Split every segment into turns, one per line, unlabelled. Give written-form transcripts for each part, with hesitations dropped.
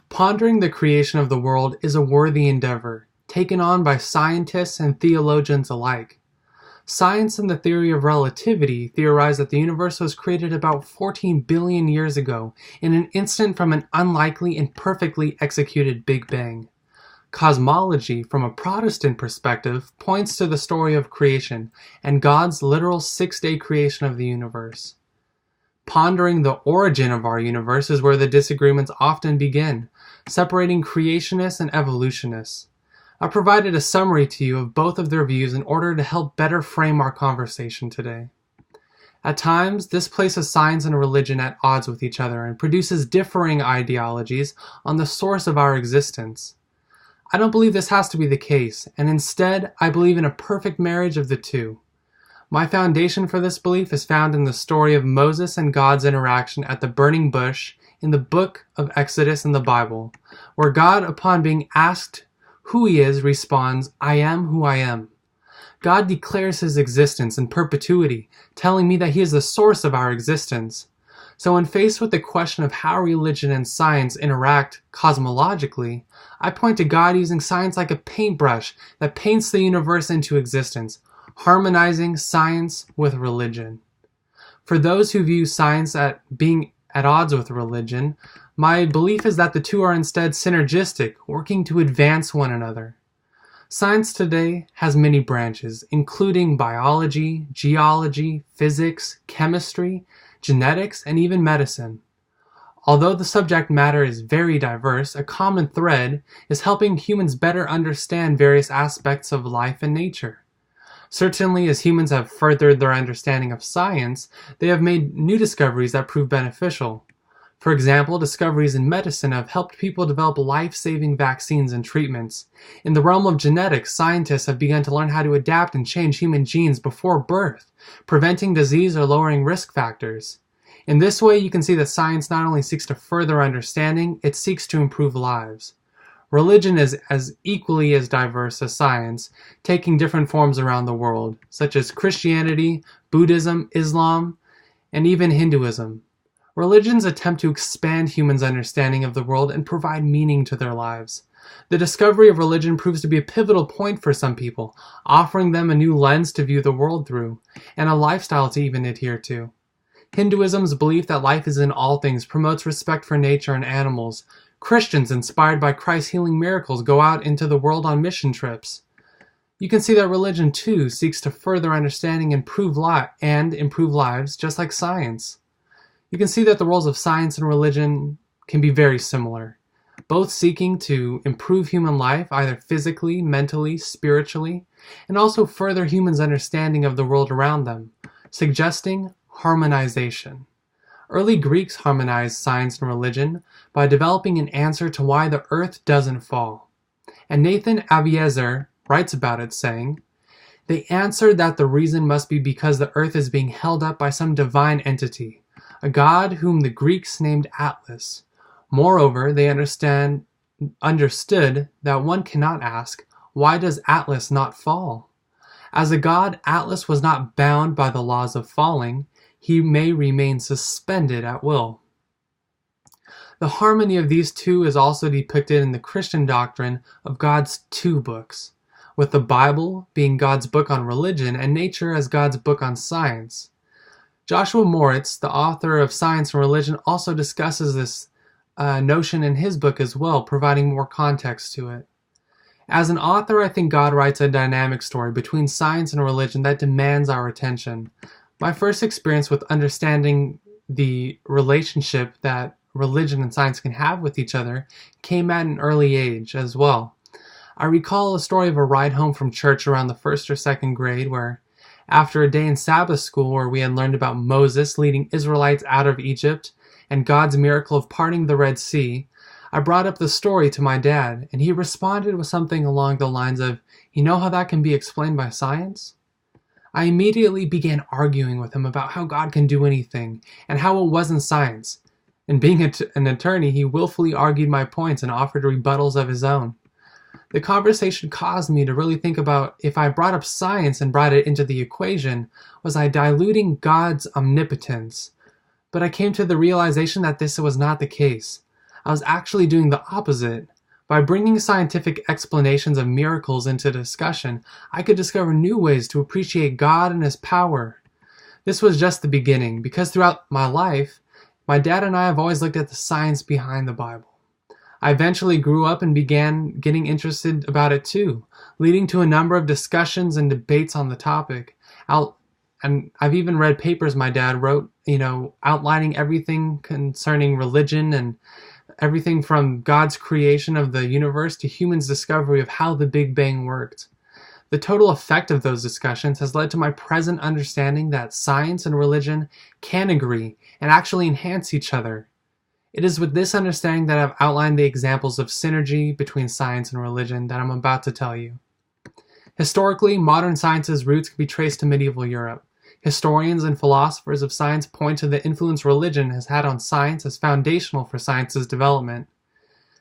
Pondering the creation of the world is a worthy endeavor, taken on by scientists and theologians alike. Science and the theory of relativity theorize that the universe was created about 14 billion years ago in an instant from an unlikely and perfectly executed Big Bang. Cosmology, from a Protestant perspective, points to the story of creation and God's literal six-day creation of the universe. Pondering the origin of our universe is where the disagreements often begin, separating creationists and evolutionists. I provided a summary to you of both of their views in order to help better frame our conversation today. At times, this places science and religion at odds with each other and produces differing ideologies on the source of our existence. I don't believe this has to be the case, and instead, I believe in a perfect marriage of the two. My foundation for this belief is found in the story of Moses and God's interaction at the burning bush in the book of Exodus in the Bible, where God, upon being asked who he is, responds, "I am who I am." God declares his existence in perpetuity, telling me that he is the source of our existence. So when faced with the question of how religion and science interact cosmologically, I point to God using science like a paintbrush that paints the universe into existence, harmonizing science with religion. For those who view science as being at odds with religion, my belief is that the two are instead synergistic, working to advance one another. Science today has many branches, including biology, geology, physics, chemistry, genetics, and even medicine. Although the subject matter is very diverse, a common thread is helping humans better understand various aspects of life and nature. Certainly, as humans have furthered their understanding of science, they have made new discoveries that prove beneficial. For example, discoveries in medicine have helped people develop life-saving vaccines and treatments. In the realm of genetics, scientists have begun to learn how to adapt and change human genes before birth, preventing disease or lowering risk factors. In this way, you can see that science not only seeks to further understanding, it seeks to improve lives. Religion is as equally as diverse as science, taking different forms around the world, such as Christianity, Buddhism, Islam, and even Hinduism. Religions attempt to expand humans' understanding of the world and provide meaning to their lives. The discovery of religion proves to be a pivotal point for some people, offering them a new lens to view the world through, and a lifestyle to even adhere to. Hinduism's belief that life is in all things promotes respect for nature and animals. Christians, inspired by Christ's healing miracles, go out into the world on mission trips. You can see that religion, too, seeks to further understanding and improve lives, just like science. You can see that the roles of science and religion can be very similar, both seeking to improve human life, either physically, mentally, spiritually, and also further humans' understanding of the world around them, suggesting harmonization. Early Greeks harmonized science and religion by developing an answer to why the earth doesn't fall. And Nathan Abiezer writes about it, saying, "They answered that the reason must be because the earth is being held up by some divine entity, a god whom the Greeks named Atlas. Moreover, they understood that one cannot ask, why does Atlas not fall? As a god, Atlas was not bound by the laws of falling. He may remain suspended at will." The harmony of these two is also depicted in the Christian doctrine of God's two books, with the Bible being God's book on religion and nature as God's book on science. Joshua Moritz, the author of Science and Religion, also discusses this notion in his book as well, providing more context to it. As an author, I think God writes a dynamic story between science and religion that demands our attention. My first experience with understanding the relationship that religion and science can have with each other came at an early age as well. I recall a story of a ride home from church around the first or second grade where, after a day in Sabbath school where we had learned about Moses leading Israelites out of Egypt and God's miracle of parting the Red Sea, I brought up the story to my dad, and he responded with something along the lines of, "You know how that can be explained by science?" I immediately began arguing with him about how God can do anything and how it wasn't science. And being an attorney, he willfully argued my points and offered rebuttals of his own. The conversation caused me to really think about if I brought up science and brought it into the equation, was I diluting God's omnipotence? But I came to the realization that this was not the case. I was actually doing the opposite. By bringing scientific explanations of miracles into discussion, I could discover new ways to appreciate God and His power. This was just the beginning, because throughout my life, my dad and I have always looked at the science behind the Bible. I eventually grew up and began getting interested about it too, leading to a number of discussions and debates on the topic. And I've even read papers my dad wrote, outlining everything concerning religion and everything from God's creation of the universe to humans' discovery of how the Big Bang worked. The total effect of those discussions has led to my present understanding that science and religion can agree and actually enhance each other. It is with this understanding that I've outlined the examples of synergy between science and religion that I'm about to tell you. Historically, modern science's roots can be traced to medieval Europe. Historians and philosophers of science point to the influence religion has had on science as foundational for science's development.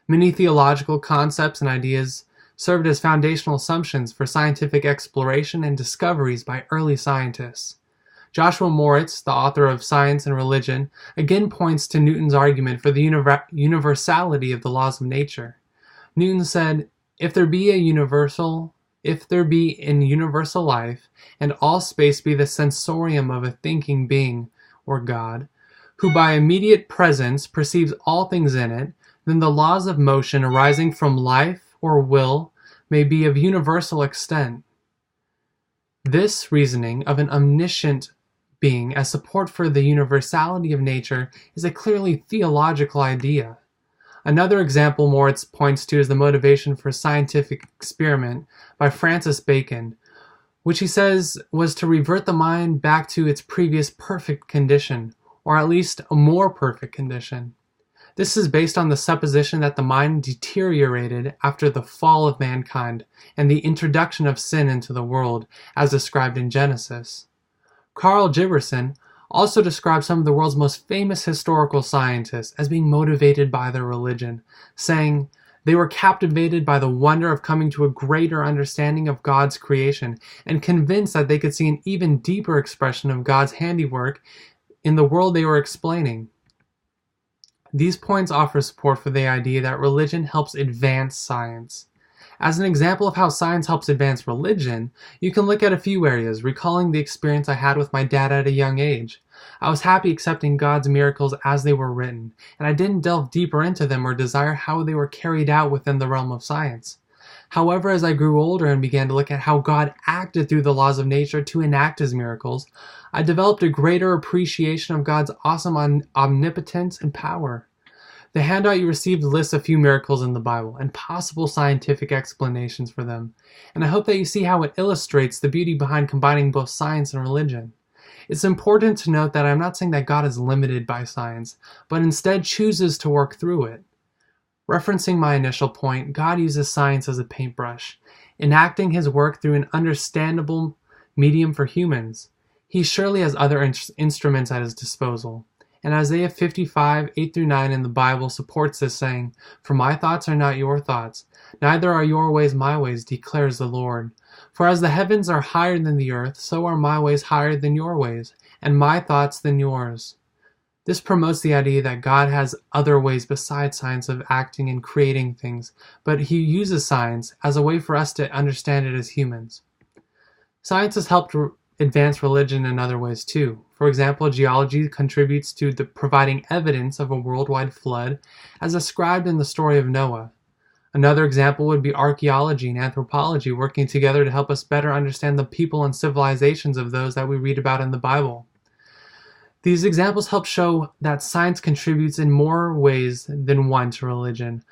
Many theological concepts and ideas served as foundational assumptions for scientific exploration and discoveries by early scientists. Joshua Moritz, the author of Science and Religion, again points to Newton's argument for the universality of the laws of nature. Newton said, if there be in universal life, and all space be the sensorium of a thinking being, or God, who by immediate presence perceives all things in it, then the laws of motion arising from life or will may be of universal extent. This reasoning of an omniscient being as support for the universality of nature is a clearly theological idea. Another example Moritz points to is the motivation for scientific experiment by Francis Bacon, which he says was to revert the mind back to its previous perfect condition, or at least a more perfect condition. This is based on the supposition that the mind deteriorated after the fall of mankind and the introduction of sin into the world, as described in Genesis. Carl Giberson also describes some of the world's most famous historical scientists as being motivated by their religion, saying, they were captivated by the wonder of coming to a greater understanding of God's creation and convinced that they could see an even deeper expression of God's handiwork in the world they were explaining. These points offer support for the idea that religion helps advance science. As an example of how science helps advance religion, you can look at a few areas, recalling the experience I had with my dad at a young age. I was happy accepting God's miracles as they were written, and I didn't delve deeper into them or desire how they were carried out within the realm of science. However, as I grew older and began to look at how God acted through the laws of nature to enact His miracles, I developed a greater appreciation of God's awesome omnipotence and power. The handout you received lists a few miracles in the Bible and possible scientific explanations for them, and I hope that you see how it illustrates the beauty behind combining both science and religion. It's important to note that I'm not saying that God is limited by science, but instead chooses to work through it. Referencing my initial point, God uses science as a paintbrush, enacting His work through an understandable medium for humans. He surely has other instruments at His disposal. And Isaiah 55, 8-9 in the Bible supports this, saying, for my thoughts are not your thoughts, neither are your ways my ways, declares the Lord. For as the heavens are higher than the earth, so are my ways higher than your ways, and my thoughts than yours. This promotes the idea that God has other ways besides science of acting and creating things, but He uses science as a way for us to understand it as humans. Science has helped advance religion in other ways too. For example, geology contributes to providing evidence of a worldwide flood as described in the story of Noah. Another example would be archaeology and anthropology working together to help us better understand the people and civilizations of those that we read about in the Bible. These examples help show that science contributes in more ways than one to religion,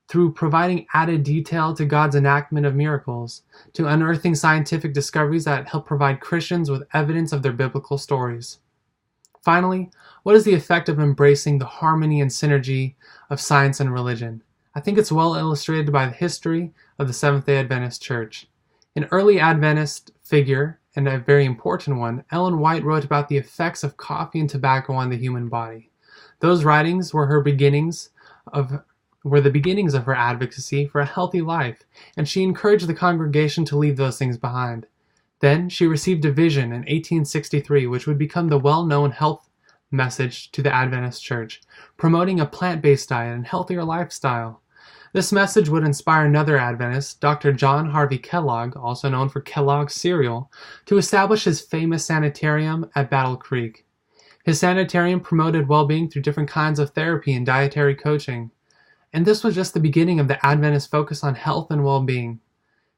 through providing added detail to God's enactment of miracles, to unearthing scientific discoveries that help provide Christians with evidence of their biblical stories. Finally, what is the effect of embracing the harmony and synergy of science and religion? I think it's well illustrated by the history of the Seventh-day Adventist Church. An early Adventist figure, and a very important one, Ellen White wrote about the effects of coffee and tobacco on the human body. Those writings were the beginnings of her advocacy for a healthy life, and she encouraged the congregation to leave those things behind. Then she received a vision in 1863 which would become the well-known health message to the Adventist Church, promoting a plant-based diet and healthier lifestyle. This message would inspire another Adventist, Dr. John Harvey Kellogg, also known for Kellogg's cereal, to establish his famous sanitarium at Battle Creek. His sanitarium promoted well-being through different kinds of therapy and dietary coaching. And this was just the beginning of the Adventist focus on health and well-being.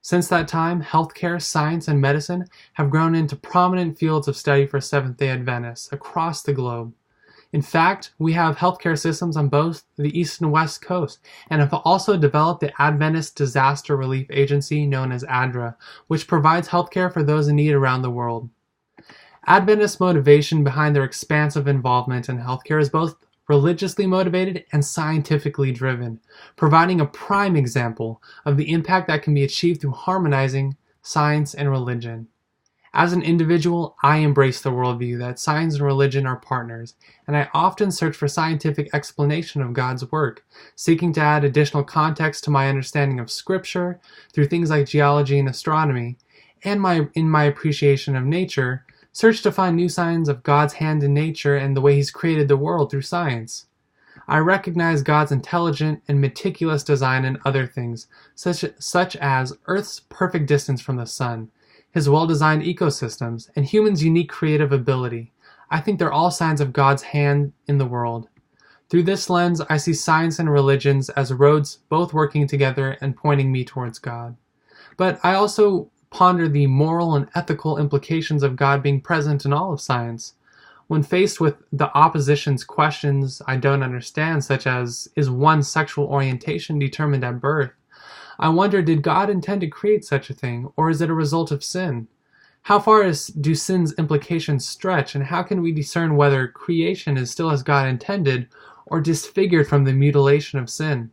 Since that time, healthcare, science, and medicine have grown into prominent fields of study for Seventh-day Adventists across the globe. In fact, we have healthcare systems on both the East and West Coast, and have also developed the Adventist Disaster Relief Agency known as ADRA, which provides healthcare for those in need around the world. Adventist motivation behind their expansive involvement in healthcare is both religiously motivated and scientifically driven, providing a prime example of the impact that can be achieved through harmonizing science and religion. As an individual, I embrace the worldview that science and religion are partners, and I often search for scientific explanation of God's work, seeking to add additional context to my understanding of Scripture through things like geology and astronomy, and in my appreciation of nature, search to find new signs of God's hand in nature and the way He's created the world through science. I recognize God's intelligent and meticulous design in other things, such as Earth's perfect distance from the sun, His well-designed ecosystems, and humans' unique creative ability. I think they're all signs of God's hand in the world. Through this lens, I see science and religions as roads both working together and pointing me towards God. But I also ponder the moral and ethical implications of God being present in all of science. When faced with the opposition's questions I don't understand, such as, is one's sexual orientation determined at birth? I wonder, did God intend to create such a thing, or is it a result of sin? How far do sin's implications stretch, and how can we discern whether creation is still as God intended, or disfigured from the mutilation of sin?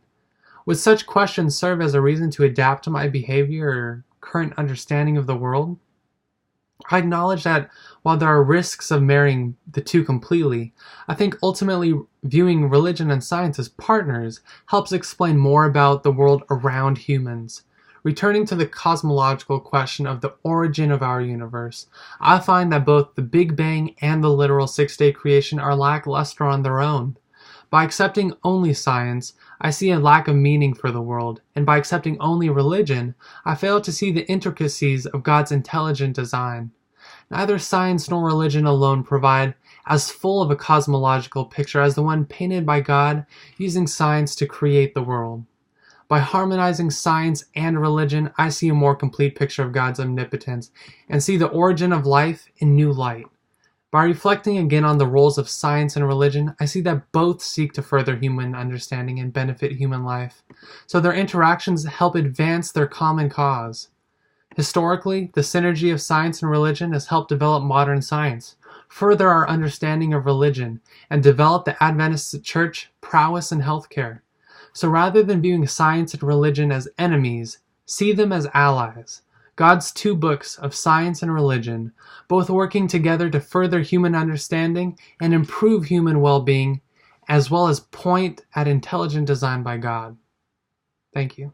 Would such questions serve as a reason to adapt to my behavior or current understanding of the world? I acknowledge that while there are risks of marrying the two completely, I think ultimately viewing religion and science as partners helps explain more about the world around humans. Returning to the cosmological question of the origin of our universe, I find that both the Big Bang and the literal six-day creation are lackluster on their own. By accepting only science, I see a lack of meaning for the world, and by accepting only religion, I fail to see the intricacies of God's intelligent design. Neither science nor religion alone provide as full of a cosmological picture as the one painted by God using science to create the world. By harmonizing science and religion, I see a more complete picture of God's omnipotence and see the origin of life in new light. By reflecting again on the roles of science and religion, I see that both seek to further human understanding and benefit human life, so their interactions help advance their common cause. Historically, the synergy of science and religion has helped develop modern science, further our understanding of religion, and develop the Adventist Church prowess in healthcare. So rather than viewing science and religion as enemies, see them as allies. God's two books of science and religion, both working together to further human understanding and improve human well-being, as well as point at intelligent design by God. Thank you.